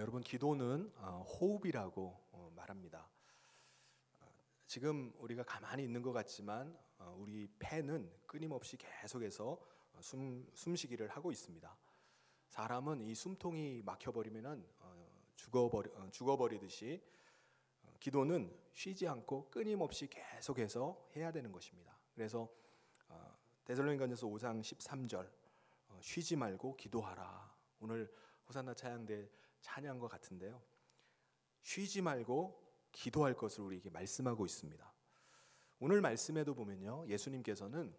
여러분 기도는 호흡이라고 말합니다. 지금 우리가 가만히 있는 것 같지만 우리 폐는 끊임없이 계속해서 숨쉬기를 하고 있습니다. 사람은 이 숨통이 막혀버리면은 죽어버리듯이 기도는 쉬지 않고 끊임없이 계속해서 해야 되는 것입니다. 그래서 데살로니가전서 5장 13절 쉬지 말고 기도하라. 오늘 호산나 찬양대 찬양과 같은데요. 쉬지 말고 기도할 것을 우리에게 말씀하고 있습니다. 오늘 말씀에도 보면요, 예수님께서는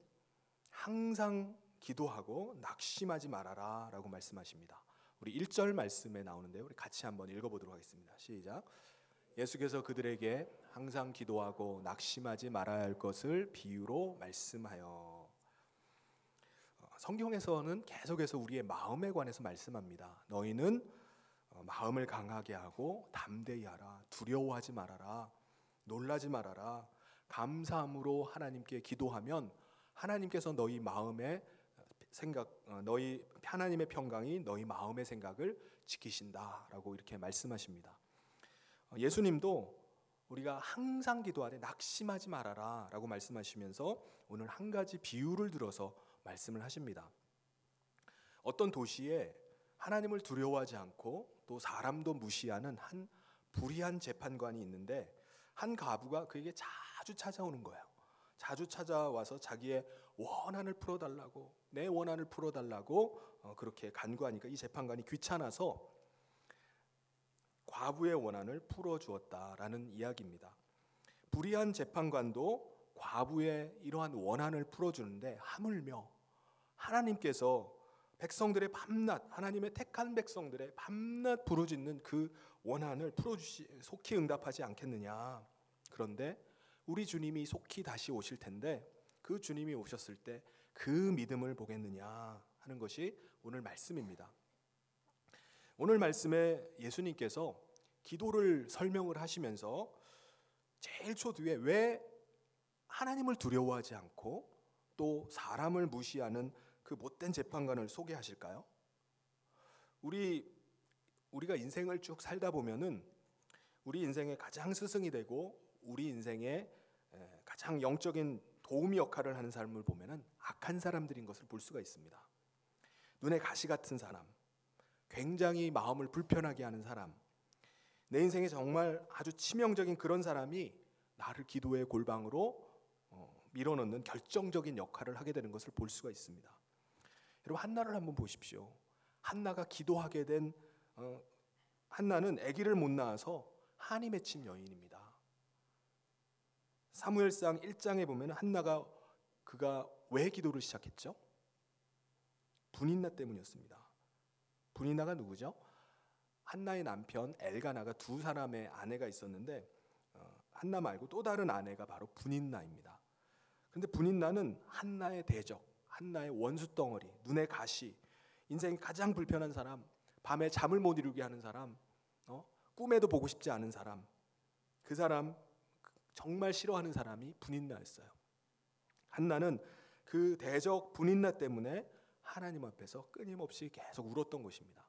항상 기도하고 낙심하지 말아라 라고 말씀하십니다. 우리 1절 말씀에 나오는데요, 우리 같이 한번 읽어보도록 하겠습니다. 시작. 예수께서 그들에게 항상 기도하고 낙심하지 말아야 할 것을 비유로 말씀하여. 성경에서는 계속해서 우리의 마음에 관해서 말씀합니다. 너희는 마음을 강하게 하고 담대히 하라. 두려워하지 말아라. 놀라지 말아라. 감사함으로 하나님께 기도하면 하나님께서 너희 마음의 생각, 너희 하나님의 평강이 너희 마음의 생각을 지키신다라고 이렇게 말씀하십니다. 예수님도 우리가 항상 기도하되 낙심하지 말아라 라고 말씀하시면서 오늘 한 가지 비유를 들어서 말씀을 하십니다. 어떤 도시에 하나님을 두려워하지 않고 또 사람도 무시하는 한 불의한 재판관이 있는데 한 과부가 그에게 자주 찾아오는 거예요. 자주 찾아와서 자기의 원한을 풀어달라고, 내 원한을 풀어달라고 그렇게 간구하니까 이 재판관이 귀찮아서 과부의 원한을 풀어주었다라는 이야기입니다. 불의한 재판관도 과부의 이러한 원한을 풀어주는데 하물며 하나님께서 백성들의 밤낮, 하나님의 택한 백성들의 밤낮 부르짖는 그 원한을 속히 응답하지 않겠느냐. 그런데 우리 주님이 속히 다시 오실 텐데 그 주님이 오셨을 때 그 믿음을 보겠느냐 하는 것이 오늘 말씀입니다. 오늘 말씀에 예수님께서 기도를 설명을 하시면서 제일 초두에 왜 하나님을 두려워하지 않고 또 사람을 무시하는 그 못된 재판관을 소개하실까요? 우리가 인생을 쭉 살다 보면은 우리 인생의 가장 스승이 되고 우리 인생의 가장 영적인 도우미 역할을 하는 사람을 보면은 악한 사람들인 것을 볼 수가 있습니다. 눈에 가시 같은 사람, 굉장히 마음을 불편하게 하는 사람, 내 인생에 정말 아주 치명적인 그런 사람이 나를 기도의 골방으로 밀어넣는 결정적인 역할을 하게 되는 것을 볼 수가 있습니다. 여러분, 한나를 한번 보십시오. 한나가 기도하게 된 한나는 아기를 못 낳아서 한이 맺힌 여인입니다. 사무엘상 1장에 보면 한나가 그가 왜 기도를 시작했죠? 분인나 때문이었습니다. 분인나가 누구죠? 한나의 남편 엘가나가 두 사람의 아내가 있었는데 한나 말고 또 다른 아내가 바로 분인나입니다. 그런데 분인나는 한나의 대적, 한나의 원수덩어리, 눈에 가시, 인생이 가장 불편한 사람, 밤에 잠을 못 이루게 하는 사람, 꿈에도 보고 싶지 않은 사람, 그 사람 정말 싫어하는 사람이 분인나였어요. 한나는 그 대적 분인나 때문에 하나님 앞에서 끊임없이 계속 울었던 것입니다.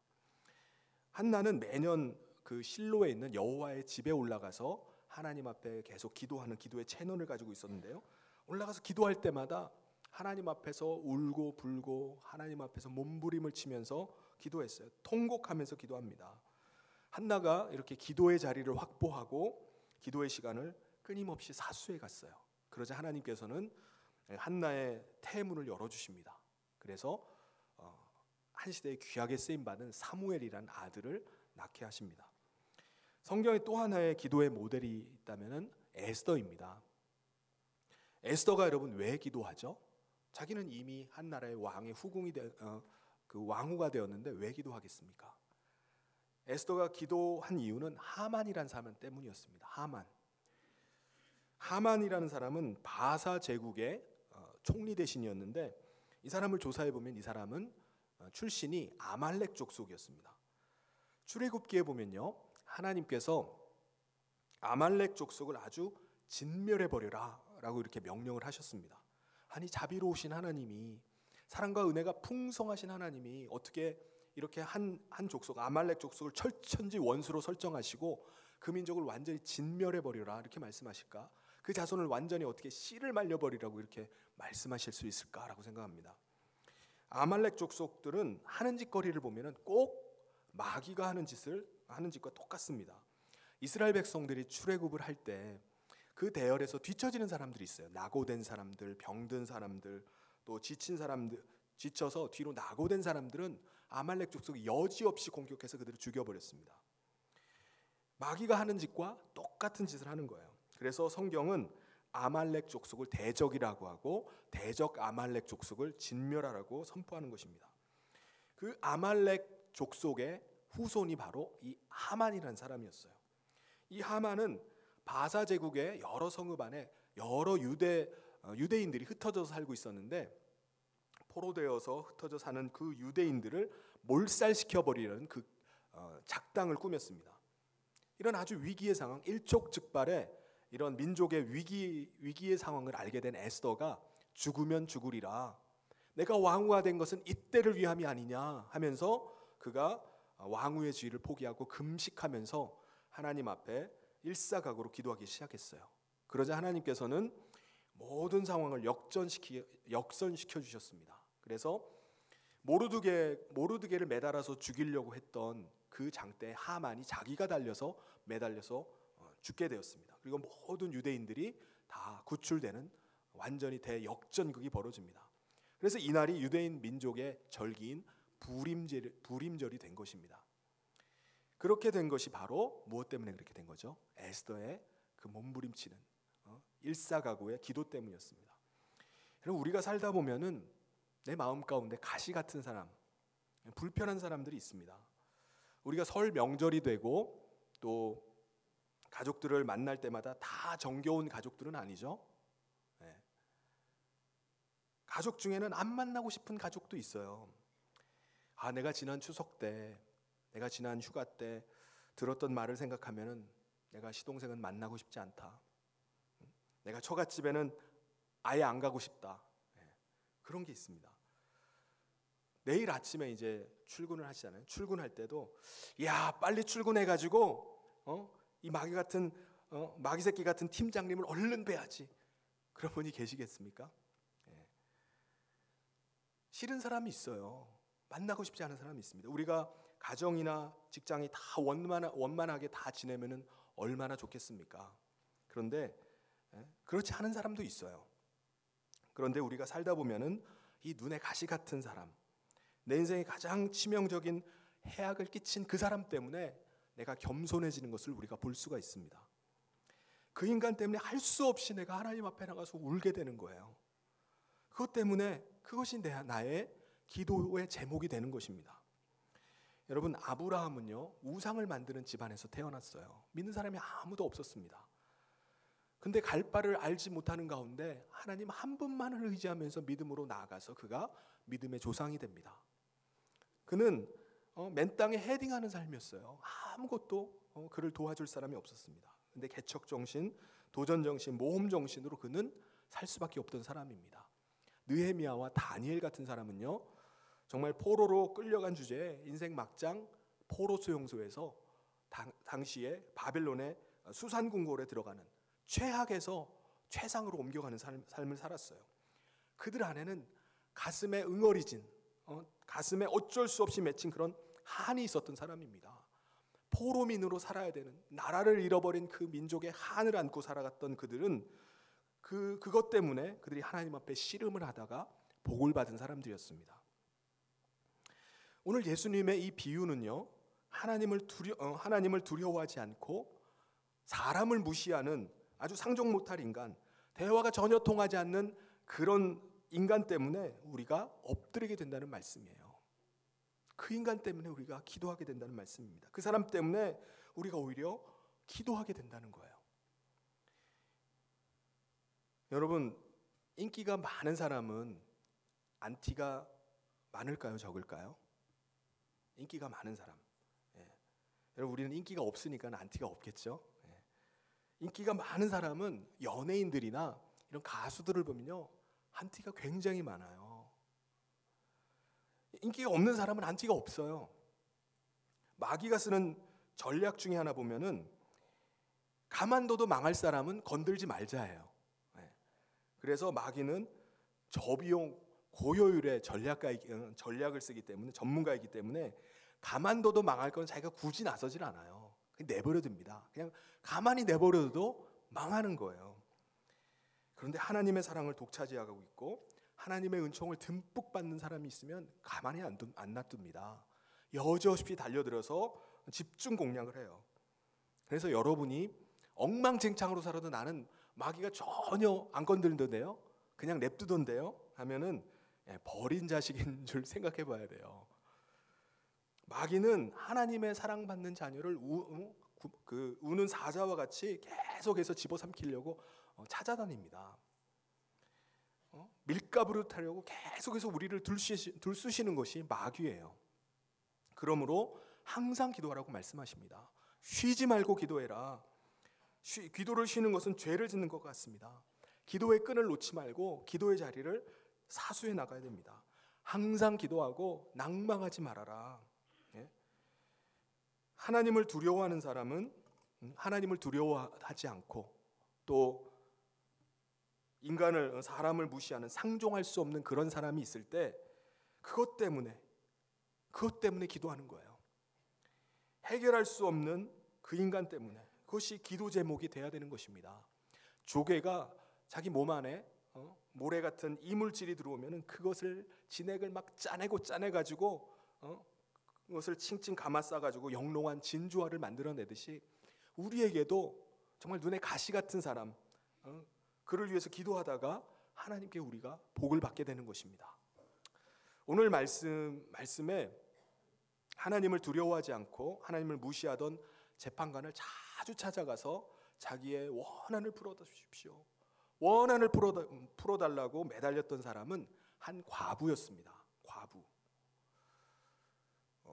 한나는 매년 그 실로에 있는 여호와의 집에 올라가서 하나님 앞에 계속 기도하는 기도의 채널을 가지고 있었는데요. 올라가서 기도할 때마다 하나님 앞에서 울고 불고 하나님 앞에서 몸부림을 치면서 기도했어요. 통곡하면서 기도합니다. 한나가 이렇게 기도의 자리를 확보하고 기도의 시간을 끊임없이 사수해 갔어요. 그러자 하나님께서는 한나의 태문을 열어주십니다. 그래서 한 시대에 귀하게 쓰임받은 사무엘이라는 아들을 낳게 하십니다. 성경에 또 하나의 기도의 모델이 있다면 에스더입니다. 에스더가 여러분 왜 기도하죠? 자기는 이미 한 나라의 왕의 그 왕후가 되었는데 왜 기도하겠습니까? 에스더가 기도한 이유는 하만이라는 사람 때문이었습니다. 하만이라는 사람은 바사 제국의 총리 대신이었는데 이 사람을 조사해 보면 이 사람은 출신이 아말렉 족속이었습니다. 출애굽기에 보면요, 하나님께서 아말렉 족속을 아주 진멸해 버려라 라고 이렇게 명령을 하셨습니다. 아니, 자비로우신 하나님이, 사랑과 은혜가 풍성하신 하나님이 어떻게 이렇게 한 족속 아말렉 족속을 철천지 원수로 설정하시고 그 민족을 완전히 진멸해 버리라 이렇게 말씀하실까? 그 자손을 완전히 어떻게 씨를 말려 버리라고 이렇게 말씀하실 수 있을까라고 생각합니다. 아말렉 족속들은 하는 짓거리를 보면은 꼭 마귀가 하는 짓과 똑같습니다. 이스라엘 백성들이 출애굽을 할 때 그 대열에서 뒤처지는 사람들이 있어요. 낙오된 사람들, 병든 사람들, 또 지친 사람들, 지쳐서 뒤로 낙오된 사람들은 아말렉 족속이 여지없이 공격해서 그들을 죽여버렸습니다. 마귀가 하는 짓과 똑같은 짓을 하는 거예요. 그래서 성경은 아말렉 족속을 대적이라고 하고 대적 아말렉 족속을 진멸하라고 선포하는 것입니다. 그 아말렉 족속의 후손이 바로 이 하만이라는 사람이었어요. 이 하만은 바사 제국의 여러 성읍 안에 여러 유대인들이 흩어져서 살고 있었는데 포로되어서 흩어져 사는 그 유대인들을 몰살시켜 버리려는 그 작당을 꾸몄습니다. 이런 아주 위기의 상황, 일촉즉발의 이런 민족의 위기의 상황을 알게 된 에스더가 죽으면 죽으리라. 내가 왕후가 된 것은 이때를 위함이 아니냐 하면서 그가 왕후의 지위를 포기하고 금식하면서 하나님 앞에 일사각오로 기도하기 시작했어요. 그러자 하나님께서는 모든 상황을 역전시켜 주셨습니다. 그래서 모르드게를 매달아서 죽이려고 했던 그 장대 하만이 자기가 매달려서 죽게 되었습니다. 그리고 모든 유대인들이 다 구출되는 완전히 대역전극이 벌어집니다. 그래서 이날이 유대인 민족의 절기인 부림절이 된 것입니다. 그렇게 된 것이 바로 무엇 때문에 그렇게 된 거죠? 에스더의 그 몸부림치는 일사각오의 기도 때문이었습니다. 여러분, 우리가 살다 보면은 내 마음 가운데 가시 같은 사람, 불편한 사람들이 있습니다. 우리가 설 명절이 되고 또 가족들을 만날 때마다 다 정겨운 가족들은 아니죠. 네. 가족 중에는 안 만나고 싶은 가족도 있어요. 내가 지난 추석 때, 내가 지난 휴가 때 들었던 말을 생각하면은 내가 시동생은 만나고 싶지 않다. 내가 처갓집에는 아예 안 가고 싶다. 그런 게 있습니다. 내일 아침에 이제 출근을 하시잖아요. 출근할 때도 빨리 출근해가지고 이 마귀 새끼 같은 팀장님을 얼른 뵈야지. 그런 분이 계시겠습니까? 싫은 사람이 있어요. 만나고 싶지 않은 사람이 있습니다. 우리가 가정이나 직장이 다 원만하게 다 지내면은 얼마나 좋겠습니까? 그런데 그렇지 않은 사람도 있어요. 그런데 우리가 살다 보면은 이 눈에 가시 같은 사람, 내 인생에 가장 치명적인 해악을 끼친 그 사람 때문에 내가 겸손해지는 것을 우리가 볼 수가 있습니다. 그 인간 때문에 할 수 없이 내가 하나님 앞에 나가서 울게 되는 거예요. 그것 때문에 그것이 나의 기도의 제목이 되는 것입니다. 여러분, 아브라함은요, 우상을 만드는 집안에서 태어났어요. 믿는 사람이 아무도 없었습니다. 근데 갈 바를 알지 못하는 가운데 하나님 한 분만을 의지하면서 믿음으로 나아가서 그가 믿음의 조상이 됩니다. 그는 맨 땅에 헤딩하는 삶이었어요. 아무것도 그를 도와줄 사람이 없었습니다. 근데 개척정신, 도전정신, 모험정신으로 그는 살 수밖에 없던 사람입니다. 느헤미야와 다니엘 같은 사람은요, 정말 포로로 끌려간 주제에 인생 막장 포로 수용소에서 당시에 바벨론의 수산궁궐에 들어가는 최악에서 최상으로 옮겨가는 삶을 살았어요. 그들 안에는 가슴에 응어리진, 가슴에 어쩔 수 없이 맺힌 그런 한이 있었던 사람입니다. 포로민으로 살아야 되는, 나라를 잃어버린 그 민족의 한을 안고 살아갔던 그들은 그것 때문에 그들이 하나님 앞에 씨름을 하다가 복을 받은 사람들이었습니다. 오늘 예수님의 이 비유는요, 하나님을 두려워하지 않고 사람을 무시하는 아주 상종 못할 인간, 대화가 전혀 통하지 않는 그런 인간 때문에 우리가 엎드리게 된다는 말씀이에요. 그 인간 때문에 우리가 기도하게 된다는 말씀입니다. 그 사람 때문에 우리가 오히려 기도하게 된다는 거예요. 여러분, 인기가 많은 사람은 안티가 많을까요, 적을까요? 인기가 많은 사람. 여러분, 우리는 인기가 없으니까 안티가 없겠죠. 인기가 많은 사람은 연예인들이나 이런 가수들을 보면요, 안티가 굉장히 많아요. 인기가 없는 사람은 안티가 없어요. 마귀가 쓰는 전략 중에 하나 보면은 가만둬도 망할 사람은 건들지 말자예요. 그래서 마귀는 저비용 고효율의 전략을 쓰기 때문에, 전문가이기 때문에 가만둬도 망할 건 자기가 굳이 나서질 않아요. 그냥 내버려 둡니다. 그냥 가만히 내버려둬도 망하는 거예요. 그런데 하나님의 사랑을 독차지하고 있고 하나님의 은총을 듬뿍 받는 사람이 있으면 가만히 안 놔둡니다. 여지없이 달려들어서 집중 공략을 해요. 그래서 여러분이 엉망진창으로 살아도 나는 마귀가 전혀 안 건들던데요, 그냥 냅두던데요 하면은 버린 자식인 줄 생각해 봐야 돼요. 마귀는 하나님의 사랑받는 자녀를 우는 사자와 같이 계속해서 집어삼키려고 찾아다닙니다. 밀가부를 타려고 계속해서 우리를 들쑤시는 것이 마귀예요. 그러므로 항상 기도하라고 말씀하십니다. 쉬지 말고 기도해라. 기도를 쉬는 것은 죄를 짓는 것 같습니다. 기도의 끈을 놓지 말고 기도의 자리를 사수해 나가야 됩니다. 항상 기도하고 낭망하지 말아라. 하나님을 두려워하는 사람은 하나님을 두려워하지 않고 또 사람을 무시하는 상종할 수 없는 그런 사람이 있을 때 그것 때문에 기도하는 거예요. 해결할 수 없는 그 인간 때문에, 그것이 기도 제목이 돼야 되는 것입니다. 조개가 자기 몸 안에 모래 같은 이물질이 들어오면은 그것을 진액을 막 짜내가지고 그것을 칭칭 감아싸가지고 영롱한 진주화를 만들어내듯이 우리에게도 정말 눈에 가시 같은 사람, 그를 위해서 기도하다가 하나님께 우리가 복을 받게 되는 것입니다. 오늘 말씀에 하나님을 두려워하지 않고 하나님을 무시하던 재판관을 자주 찾아가서 자기의 원한을 풀어주십시오, 원한을 풀어달라고 매달렸던 사람은 한 과부였습니다. 과부.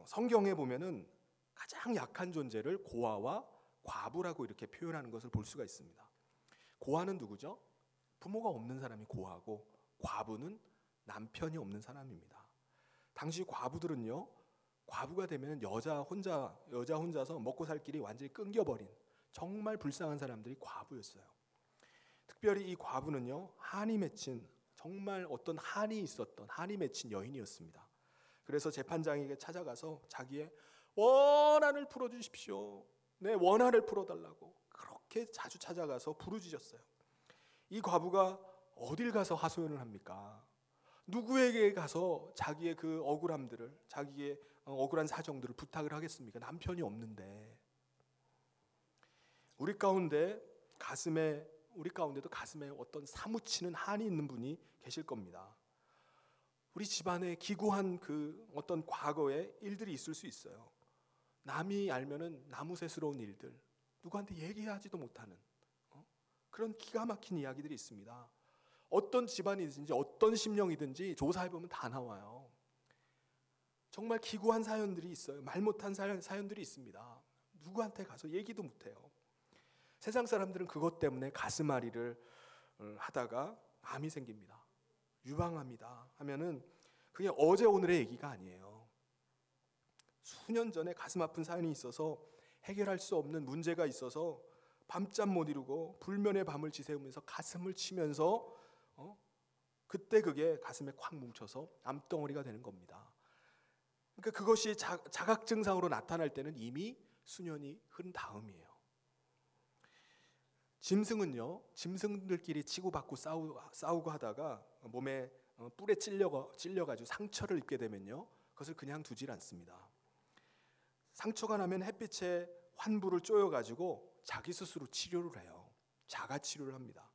성경에 보면은 가장 약한 존재를 고아와 과부라고 이렇게 표현하는 것을 볼 수가 있습니다. 고아는 누구죠? 부모가 없는 사람이 고아고, 과부는 남편이 없는 사람입니다. 당시 과부들은요, 과부가 되면 여자 혼자서 먹고 살 길이 완전히 끊겨버린 정말 불쌍한 사람들이 과부였어요. 특별히 이 과부는요, 한이 맺힌, 정말 어떤 한이 맺힌 여인이었습니다. 그래서 재판장에게 찾아가서 자기의 원한을 풀어주십시오, 내 원한을 풀어달라고 그렇게 자주 찾아가서 부르짖었어요. 이 과부가 어딜 가서 하소연을 합니까? 누구에게 가서 자기의 그 억울함들을, 자기의 억울한 사정들을 부탁을 하겠습니까? 남편이 없는데. 우리 가운데도 가슴에 어떤 사무치는 한이 있는 분이 계실 겁니다. 우리 집안에 기구한 그 어떤 과거의 일들이 있을 수 있어요. 남이 알면은 나무새스러운 일들, 누구한테 얘기하지도 못하는 그런 기가 막힌 이야기들이 있습니다. 어떤 집안이든지 어떤 심령이든지 조사해보면 다 나와요. 정말 기구한 사연들이 있어요. 말 못한 사연들이 있습니다. 누구한테 가서 얘기도 못해요. 세상 사람들은 그것 때문에 가슴앓이를 하다가 암이 생깁니다. 유방암이다 하면은 그게 어제 오늘의 얘기가 아니에요. 수년 전에 가슴 아픈 사연이 있어서 해결할 수 없는 문제가 있어서 밤잠 못 이루고 불면의 밤을 지새우면서 가슴을 치면서 그때 그게 가슴에 콱 뭉쳐서 암덩어리가 되는 겁니다. 그러니까 그것이 자각 증상으로 나타날 때는 이미 수년이 흐른 다음이에요. 짐승들끼리 치고받고 싸우고 하다가 몸에 뿔에 찔려가지고 상처를 입게 되면요, 그것을 그냥 두질 않습니다. 상처가 나면 햇빛에 환부를 쪼여가지고 자기 스스로 치료를 해요. 자가 치료를 합니다.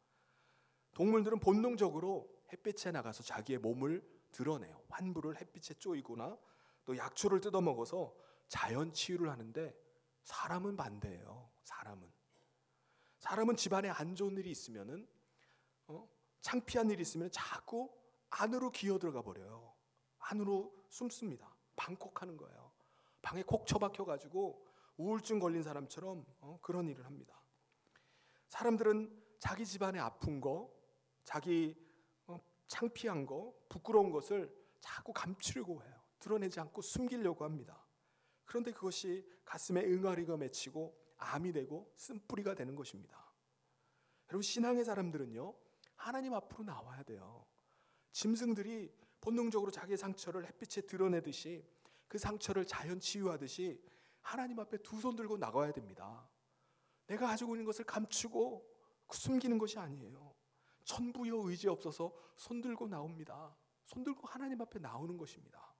동물들은 본능적으로 햇빛에 나가서 자기의 몸을 드러내요. 환부를 햇빛에 쪼이거나 또 약초를 뜯어먹어서 자연 치유를 하는데 사람은 반대예요. 사람은 집안에 안 좋은 일이 있으면은 창피한 일이 있으면 자꾸 안으로 기어들어가 버려요. 안으로 숨습니다. 방콕하는 거예요. 방에 콕 처박혀가지고 우울증 걸린 사람처럼 그런 일을 합니다. 사람들은 자기 집안에 아픈 거, 자기 창피한 거, 부끄러운 것을 자꾸 감추려고 해요. 드러내지 않고 숨기려고 합니다. 그런데 그것이 가슴에 응아리가 맺히고 암이 되고 쓴뿌리가 되는 것입니다. 여러분, 신앙의 사람들은요, 하나님 앞으로 나와야 돼요. 짐승들이 본능적으로 자기의 상처를 햇빛에 드러내듯이 그 상처를 자연 치유하듯이 하나님 앞에 두 손 들고 나가야 됩니다. 내가 가지고 있는 것을 감추고 숨기는 것이 아니에요. 천부여 의지 없어서 손 들고 나옵니다. 손 들고 하나님 앞에 나오는 것입니다.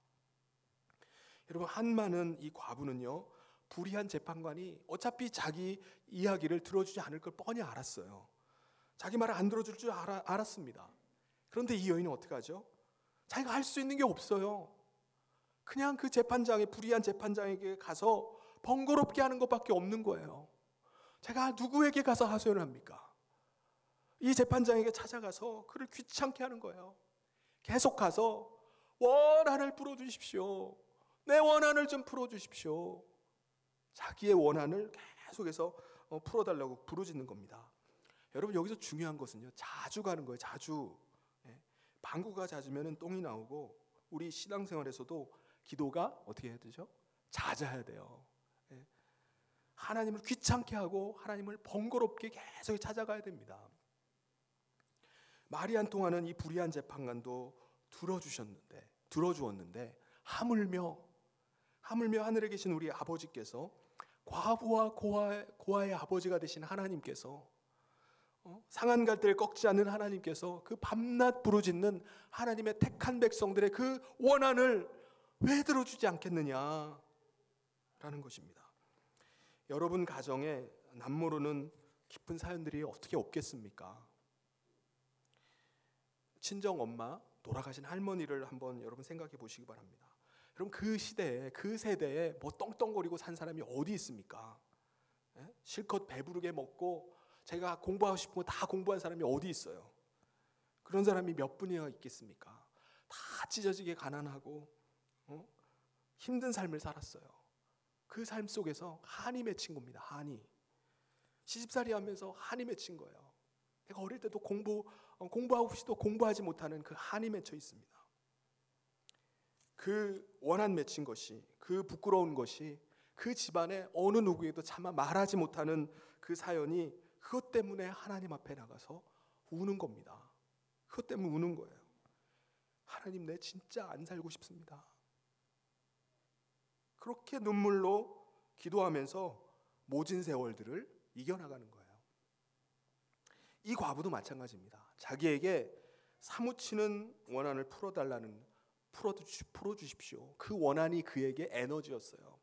여러분, 한많은 이 과부는요, 불의한 재판관이 어차피 자기 이야기를 들어주지 않을 걸 뻔히 알았어요. 자기 말을 안 들어줄 줄 알았습니다. 그런데 이 여인은 어떻게 하죠? 자기가 할 수 있는 게 없어요. 그냥 그 재판장에, 불의한 재판장에게 가서 번거롭게 하는 것밖에 없는 거예요. 제가 누구에게 가서 하소연을 합니까? 이 재판장에게 찾아가서 그를 귀찮게 하는 거예요. 계속 가서 원한을 풀어주십시오. 내 원한을 좀 풀어주십시오. 자기의 원한을 계속해서 풀어달라고 부르짖는 겁니다. 여러분, 여기서 중요한 것은요, 자주 가는 거예요. 자주. 방구가 잦으면 똥이 나오고, 우리 신앙생활에서도 기도가 어떻게 해야 되죠? 잦아야 돼요. 하나님을 귀찮게 하고 하나님을 번거롭게 계속 찾아가야 됩니다. 말이 안 통하는 이 불의한 재판관도 들어주었는데 하물며 하늘에 계신 우리 아버지께서, 과부와 고아의 아버지가 되신 하나님께서, 상한 갈대를 꺾지 않는 하나님께서 그 밤낮 부르짖는 하나님의 택한 백성들의 그 원한을 왜 들어주지 않겠느냐라는 것입니다. 여러분 가정에 남모르는 깊은 사연들이 어떻게 없겠습니까? 친정 엄마, 돌아가신 할머니를 한번 여러분 생각해 보시기 바랍니다. 여러분, 그 시대에, 그 세대에 뭐 떵떵거리고 산 사람이 어디 있습니까? 실컷 배부르게 먹고 제가 공부하고 싶은 거 다 공부한 사람이 어디 있어요? 그런 사람이 몇 분이나 있겠습니까? 다 찢어지게 가난하고 힘든 삶을 살았어요. 그 삶 속에서 한이 맺힌 겁니다. 한이. 시집살이 하면서 한이 맺힌 거예요. 내가 어릴 때도 공부하고 싶어도 공부하지 못하는 그 한이 맺혀 있습니다. 그 원한 맺힌 것이, 그 부끄러운 것이 그 집안에 어느 누구에도 차마 말하지 못하는 그 사연이, 그것 때문에 하나님 앞에 나가서 우는 겁니다. 그것 때문에 우는 거예요. 하나님, 내 진짜 안 살고 싶습니다. 그렇게 눈물로 기도하면서 모진 세월들을 이겨나가는 거예요. 이 과부도 마찬가지입니다. 자기에게 사무치는 원한을 풀어주십시오. 그 원한이 그에게 에너지였어요.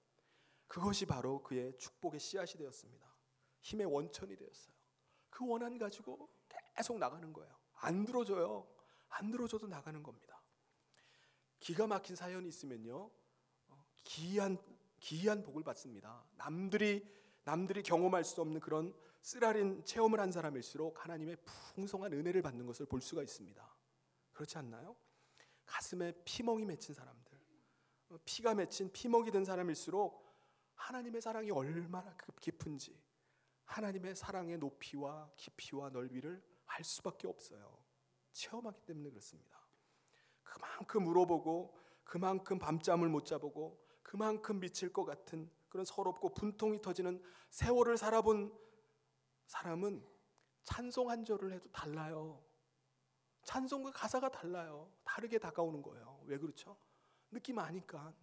그것이 바로 그의 축복의 씨앗이 되었습니다. 힘의 원천이 되었어요. 그 원한 가지고 계속 나가는 거예요. 안 들어줘요. 안 들어줘도 나가는 겁니다. 기가 막힌 사연이 있으면요, 기이한 복을 받습니다. 남들이 경험할 수 없는 그런 쓰라린 체험을 한 사람일수록 하나님의 풍성한 은혜를 받는 것을 볼 수가 있습니다. 그렇지 않나요? 가슴에 피멍이 맺힌 사람들, 피가 맺힌 피멍이 든 사람일수록 하나님의 사랑이 얼마나 깊은지, 하나님의 사랑의 높이와 깊이와 넓이를 알 수밖에 없어요. 체험하기 때문에 그렇습니다. 그만큼 물어보고, 그만큼 밤잠을 못 자보고, 그만큼 미칠 것 같은 그런 서럽고 분통이 터지는 세월을 살아본 사람은 찬송 한 절을 해도 달라요. 찬송과 가사가 달라요. 다르게 다가오는 거예요. 왜 그렇죠? 느낌 아니까.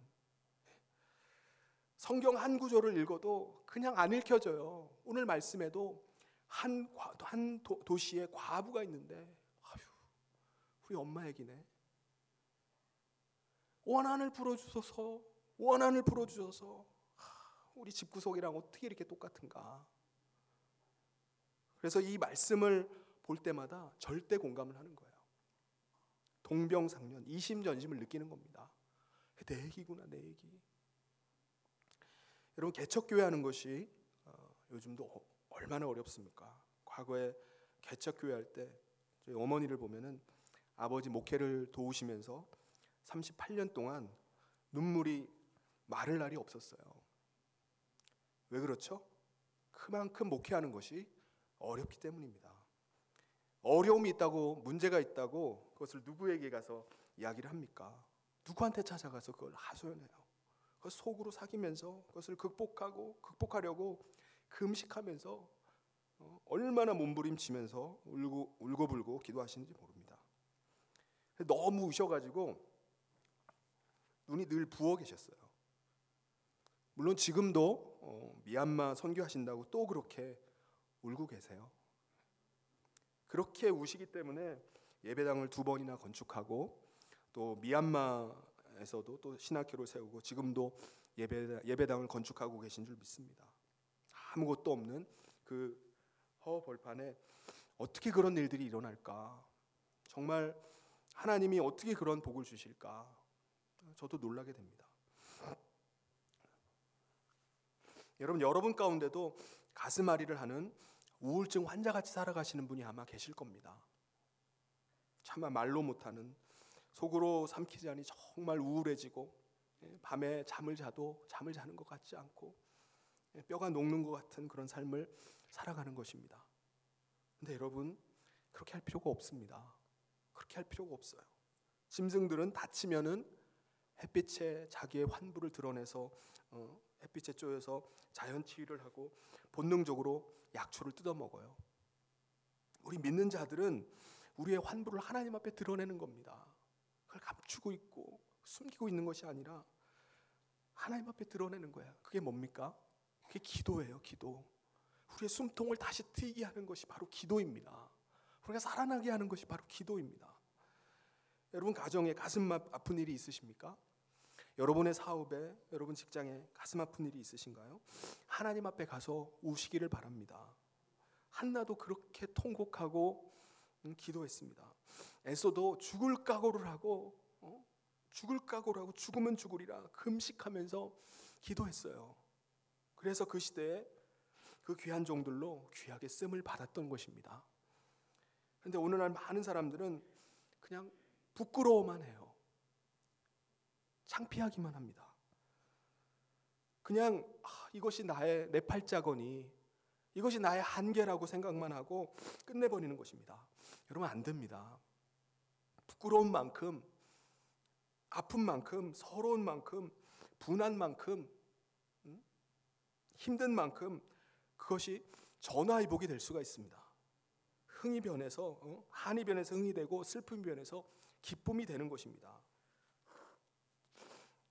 성경 한 구절을 읽어도 그냥 안 읽혀져요. 오늘 말씀에도 한 도시에 과부가 있는데, 아휴, 우리 엄마 얘기네. 원한을 풀어주소서. 우리 집구석이랑 어떻게 이렇게 똑같은가. 그래서 이 말씀을 볼 때마다 절대 공감을 하는 거예요. 동병상련, 이심전심을 느끼는 겁니다. 내 얘기구나, 내 얘기. 여러분, 개척교회 하는 것이 요즘도 얼마나 어렵습니까? 과거에 개척교회 할 때 저희 어머니를 보면은 아버지 목회를 도우시면서 38년 동안 눈물이 마를 날이 없었어요. 왜 그렇죠? 그만큼 목회하는 것이 어렵기 때문입니다. 어려움이 있다고, 문제가 있다고 그것을 누구에게 가서 이야기를 합니까? 누구한테 찾아가서 그걸 하소연해요? 그걸 속으로 사귀면서 그것을 극복하려고 금식하면서 얼마나 몸부림치면서 울고불고 기도하시는지 모릅니다. 너무 우셔가지고 눈이 늘 부어 계셨어요. 물론 지금도 미얀마 선교하신다고 또 그렇게 울고 계세요. 그렇게 우시기 때문에 예배당을 2번이나 건축하고 또 미얀마에서도 또 신학교를 세우고 지금도 예배당을 건축하고 계신 줄 믿습니다. 아무것도 없는 그 허벌판에 어떻게 그런 일들이 일어날까? 정말 하나님이 어떻게 그런 복을 주실까? 저도 놀라게 됩니다. 여러분 가운데도 가슴앓이를 하는 우울증 환자같이 살아가시는 분이 아마 계실 겁니다. 차마 말로 못하는, 속으로 삼키지 않으니 정말 우울해지고 밤에 잠을 자도 잠을 자는 것 같지 않고 뼈가 녹는 것 같은 그런 삶을 살아가는 것입니다. 근데 여러분, 그렇게 할 필요가 없습니다. 그렇게 할 필요가 없어요. 짐승들은 다치면은 햇빛에 자기의 환부를 드러내서 햇빛에 쪼여서 자연 치유를 하고 본능적으로 약초를 뜯어 먹어요. 우리 믿는 자들은 우리의 환부를 하나님 앞에 드러내는 겁니다. 그걸 감추고 있고 숨기고 있는 것이 아니라 하나님 앞에 드러내는 거예요. 그게 뭡니까? 그게 기도예요. 기도. 우리의 숨통을 다시 트이게 하는 것이 바로 기도입니다. 우리가 살아나게 하는 것이 바로 기도입니다. 여러분 가정에 가슴 아픈 일이 있으십니까? 여러분의 사업에, 여러분 직장에 가슴 아픈 일이 있으신가요? 하나님 앞에 가서 우시기를 바랍니다. 한나도 그렇게 통곡하고 기도했습니다. 에서도 죽을 각오를 하고 죽으면 죽으리라 금식하면서 기도했어요. 그래서 그 시대에 그 귀한 종들로 귀하게 쓰임을 받았던 것입니다. 그런데 오늘날 많은 사람들은 그냥 부끄러워만 해요. 창피하기만 합니다. 그냥 이것이 내 팔자거니, 이것이 나의 한계라고 생각만 하고 끝내버리는 것입니다. 여러분, 안 됩니다. 부끄러운 만큼, 아픈 만큼, 서러운 만큼, 분한 만큼, 힘든 만큼 그것이 전화위복이 될 수가 있습니다. 흥이 변해서, 한이 변해서 흥이 되고 슬픔이 변해서 기쁨이 되는 것입니다.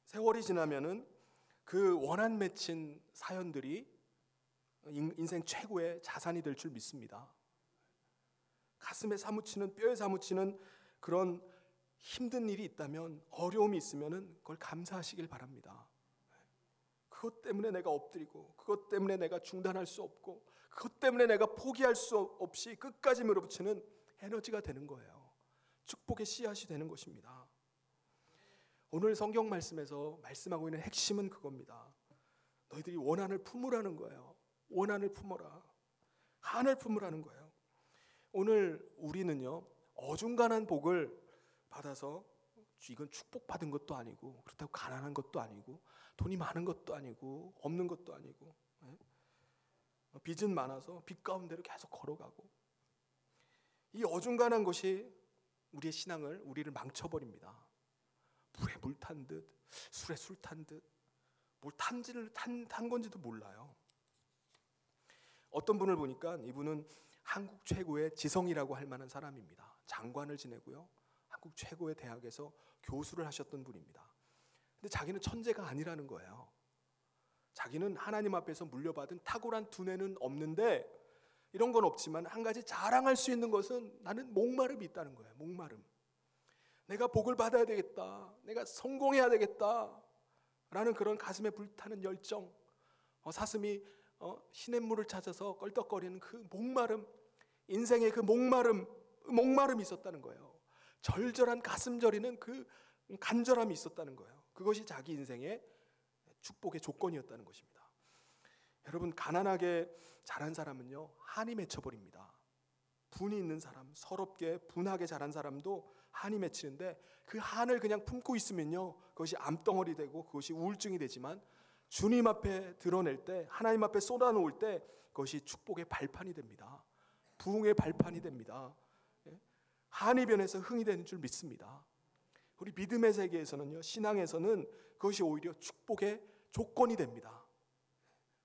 세월이 지나면은 그 원한 맺힌 사연들이 인생 최고의 자산이 될 줄 믿습니다. 가슴에 사무치는, 뼈에 사무치는 그런 힘든 일이 있다면, 어려움이 있으면은 그걸 감사하시길 바랍니다. 그것 때문에 내가 엎드리고, 그것 때문에 내가 중단할 수 없고, 그것 때문에 내가 포기할 수 없이 끝까지 밀어붙이는 에너지가 되는 거예요. 축복의 씨앗이 되는 것입니다. 오늘 성경 말씀에서 말씀하고 있는 핵심은 그겁니다. 너희들이 원한을 품으라는 거예요. 원한을 품어라. 한을 품으라는 거예요. 오늘 우리는요, 어중간한 복을 받아서, 이건 축복받은 것도 아니고, 그렇다고 가난한 것도 아니고, 돈이 많은 것도 아니고, 없는 것도 아니고, 빚은 많아서 빚 가운데로 계속 걸어가고, 이 어중간한 것이 우리의 신앙을, 우리를 망쳐버립니다. 물에 물 탄 듯, 술에 술 탄 듯, 뭘 탄 건지도 몰라요. 어떤 분을 보니까 이분은 한국 최고의 지성이라고 할 만한 사람입니다. 장관을 지내고요, 한국 최고의 대학에서 교수를 하셨던 분입니다. 근데 자기는 천재가 아니라는 거예요. 자기는 하나님 앞에서 물려받은 탁월한 두뇌는 없는데, 이런 건 없지만 한 가지 자랑할 수 있는 것은 나는 목마름이 있다는 거예요. 목마름. 내가 복을 받아야 되겠다, 내가 성공해야 되겠다 라는 그런 가슴에 불타는 열정, 사슴이 시냇물을 찾아서 껄떡거리는 그 목마름, 인생의 그 목마름이 있었다는 거예요. 절절한 가슴 저리는 그 간절함이 있었다는 거예요. 그것이 자기 인생의 축복의 조건이었다는 것입니다. 여러분, 가난하게 자란 사람은요, 한이 맺혀버립니다. 분이 있는 사람, 서럽게 분하게 자란 사람도 한이 맺히는데, 그 한을 그냥 품고 있으면요, 그것이 암덩어리 되고 그것이 우울증이 되지만, 주님 앞에 드러낼 때, 하나님 앞에 쏟아놓을 때 그것이 축복의 발판이 됩니다. 부흥의 발판이 됩니다. 한이 변해서 흥이 되는 줄 믿습니다. 우리 믿음의 세계에서는요, 신앙에서는 그것이 오히려 축복의 조건이 됩니다.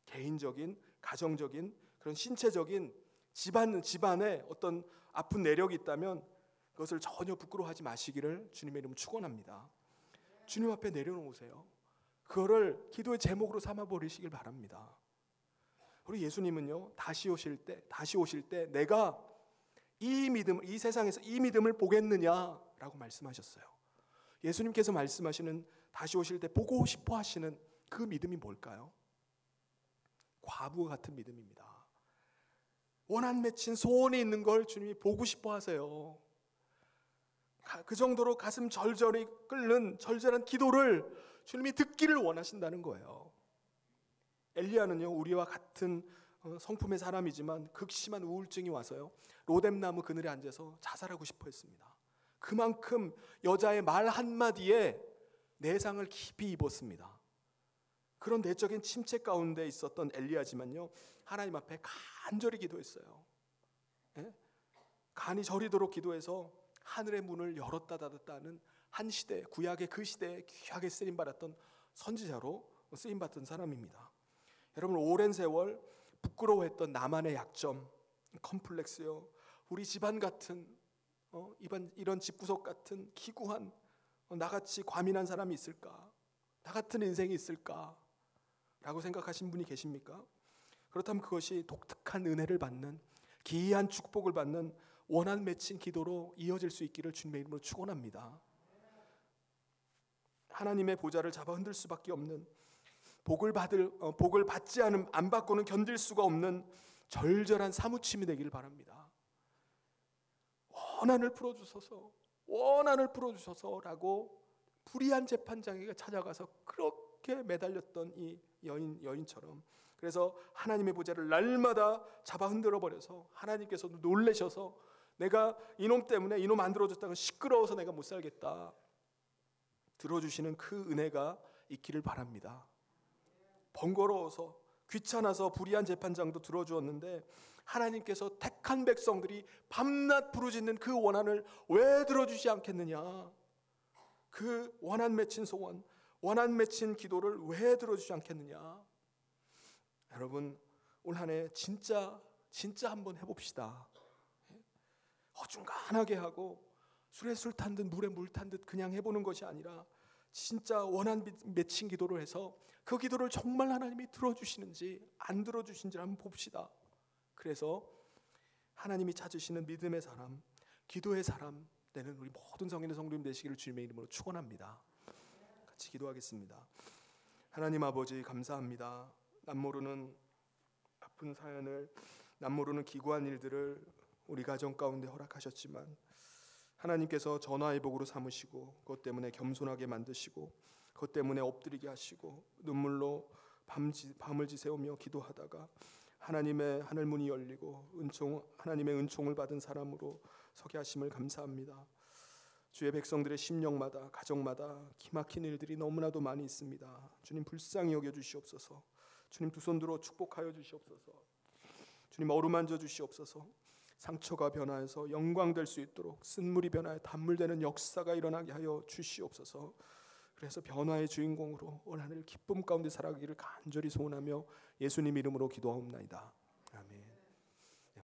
개인적인, 가정적인, 그런 신체적인 집안에 어떤 아픈 내력이 있다면 그것을 전혀 부끄러워하지 마시기를 주님의 이름으로 축원합니다. 주님 앞에 내려놓으세요. 그거를 기도의 제목으로 삼아버리시길 바랍니다. 우리 예수님은요, 다시 오실 때 내가 이 세상에서 이 믿음을 보겠느냐라고 말씀하셨어요. 예수님께서 말씀하시는 다시 오실 때 보고 싶어 하시는 그 믿음이 뭘까요? 과부와 같은 믿음입니다. 원한 맺힌 소원이 있는 걸 주님이 보고 싶어 하세요. 그 정도로 가슴 절절히 끓는 절절한 기도를 주님이 듣기를 원하신다는 거예요. 엘리야는요, 우리와 같은 성품의 사람이지만 극심한 우울증이 와서요, 로뎀나무 그늘에 앉아서 자살하고 싶어 했습니다. 그만큼 여자의 말 한마디에 내상을 깊이 입었습니다. 그런 내적인 침체 가운데 있었던 엘리야지만요, 하나님 앞에 간절히 기도했어요. 예? 간이 저리도록 기도해서 하늘의 문을 열었다 닫았다 하는 한 시대, 구약의 그 시대에 귀하게 쓰임받았던 선지자로 쓰임받던 사람입니다. 여러분, 오랜 세월 부끄러워했던 나만의 약점, 컴플렉스요, 우리 집안 같은 이런 집구석 같은 기구한 나같이 과민한 사람이 있을까? 나 같은 인생이 있을까? 라고 생각하신 분이 계십니까? 그렇다면 그것이 독특한 은혜를 받는, 기이한 축복을 받는 원한 맺힌 기도로 이어질 수 있기를 주님의 이름으로 축원합니다. 하나님의 보좌를 잡아 흔들 수밖에 없는, 복을 받지 않음, 안 받고는 견딜 수가 없는 절절한 사무침이 되기를 바랍니다. 원한을 풀어주소서라고 불의한 재판장에게 찾아가서 그렇게 매달렸던 이 여인처럼, 그래서 하나님의 보좌를 날마다 잡아 흔들어 버려서 하나님께서도 놀라셔서 내가 이놈 때문에, 이놈 안 들어줬다고 시끄러워서 내가 못 살겠다, 들어주시는 그 은혜가 있기를 바랍니다. 번거로워서 귀찮아서 불의한 재판장도 들어주었는데 하나님께서 택한 백성들이 밤낮 부르짖는 그 원한을 왜 들어주지 않겠느냐, 그 원한 맺힌 소원, 원한 맺힌 기도를 왜 들어주지 않겠느냐. 여러분, 올 한 해 진짜 한번 해봅시다. 어중간하게 하고 술에 술 탄 듯 물에 물 탄 듯 그냥 해보는 것이 아니라 진짜 원한 맺힌 기도를 해서 그 기도를 정말 하나님이 들어주시는지 안 들어주신지 한번 봅시다. 그래서 하나님이 찾으시는 믿음의 사람, 기도의 사람 되는 우리 모든 성인의 성도님 되시기를 주님의 이름으로 축원합니다. 같이 기도하겠습니다. 하나님 아버지, 감사합니다. 남모르는 아픈 사연을, 남모르는 기구한 일들을 우리 가정 가운데 허락하셨지만 하나님께서 전화위복으로 삼으시고 그것 때문에 겸손하게 만드시고 그것 때문에 엎드리게 하시고 눈물로 밤을 지새우며 기도하다가 하나님의 하늘문이 열리고 하나님의 은총을 받은 사람으로 서게 하심을 감사합니다. 주의 백성들의 심령마다, 가정마다 기막힌 일들이 너무나도 많이 있습니다. 주님, 불쌍히 여겨주시옵소서. 주님, 두 손 들어 축복하여 주시옵소서. 주님, 어루만져 주시옵소서. 상처가 변화해서 영광될 수 있도록, 쓴물이 변화해 단물되는 역사가 일어나게 하여 주시옵소서. 그래서 변화의 주인공으로 올 한 해를 기쁨 가운데 살아가기를 간절히 소원하며 예수님 이름으로 기도하옵나이다.